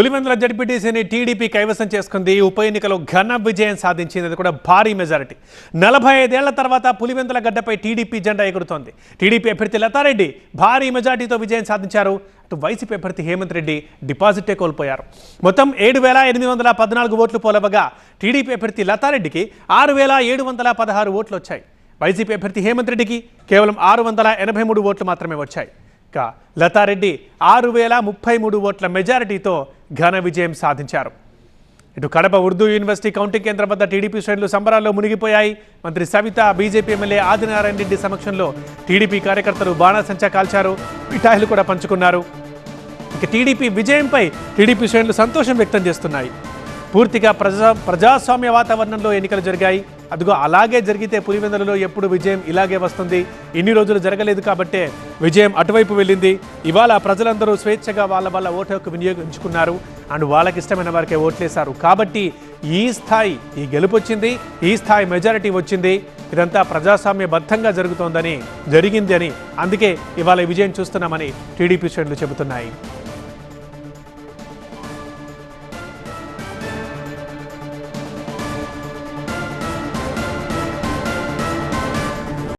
Pulivendula జడ్పీటీసీని TDP కైవసం చేసుకుంది. ఉప ఎన్నికలో ఘన విజయం సాధించింది. అది కూడా భారీ మెజారిటీ. 45 ఏళ్ల తర్వాత పులివెందుల గడ్డపై టీడీపీ జెండా ఎగురుతోంది. టీడీపీ అభ్యర్థి లతారెడ్డి భారీ మెజారిటీతో విజయం సాధించారు. అటు వైసీపీ అభ్యర్థి హేమంత్ రెడ్డి డిపాజిటే కోల్పోయారు. మొత్తం 7,814 ఓట్లు పోలవగా టీడీపీ అభ్యర్థి లతారెడ్డికి 6,716 ఓట్లు వచ్చాయి. వైసీపీ అభ్యర్థి హేమంత్ రెడ్డికి కేవలం 683 ఓట్లు మాత్రమే వచ్చాయి. లతారెడ్డి 6,033 ఓట్ల మెజారిటీతో ఘన విజయం సాధించారు. ఇటు కడప ఉర్దూ యూనివర్సిటీ కౌంటింగ్ కేంద్రం వద్ద టీడీపీ శ్రేణులు సంబరాల్లో మునిగిపోయాయి. మంత్రి సవిత, బీజేపీ ఎమ్మెల్యే ఆదినారాయణ రెడ్డి సమక్షంలో టీడీపీ కార్యకర్తలు బాణాసంచా కాల్చారు, మిఠాయిలు కూడా పంచుకున్నారు. ఇక టీడీపీ విజయంపై టీడీపీ శ్రేణులు సంతోషం వ్యక్తం చేస్తున్నాయి. పూర్తిగా ప్రజాస్వామ్య వాతావరణంలో ఎన్నికలు జరిగాయి. అదిగో అలాగే జరిగితే పులివెందులలో ఎప్పుడు విజయం ఇలాగే వస్తుంది. ఇన్ని రోజులు జరగలేదు కాబట్టే విజయం అటువైపు వెళ్ళింది. ఇవాళ ప్రజలందరూ స్వేచ్ఛగా వాళ్ళ ఓటు హక్కు వినియోగించుకున్నారు అండ్ వాళ్ళకి ఇష్టమైన వారికే ఓట్లేశారు. కాబట్టి ఈ గెలుపు వచ్చింది, ఈ స్థాయి మెజారిటీ వచ్చింది. ఇదంతా ప్రజాస్వామ్యబద్ధంగా జరిగింది అని అందుకే ఇవాళ విజయం చూస్తున్నామని టీడీపీ శ్రేణులు చెబుతున్నాయి.